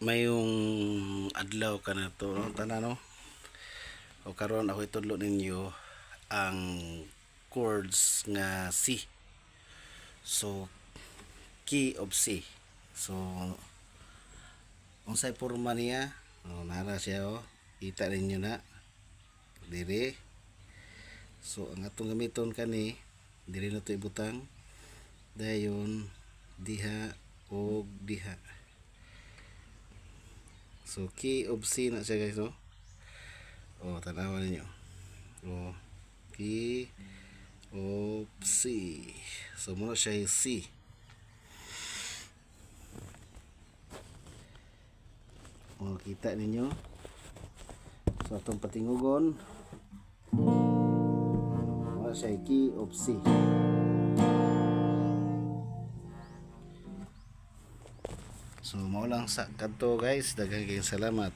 mayong adlaw ka na to, no? Tanan, no? O karon ako itudlo ninyo ang chords nga C. So key of C. So unsay porma niya? Nara siya, oh. Kita ninyo na diri. So ang atong gamiton kani diri na to ibutang dayon diha o diha. So key of C na siya, guys, no? Tanawa ninyo. Key of C. So muna siya yung C. Kita ninyo. So atong patingugon. Muna siya yung key of C. So mao lang sa kadto, guys. Daghang kayong salamat.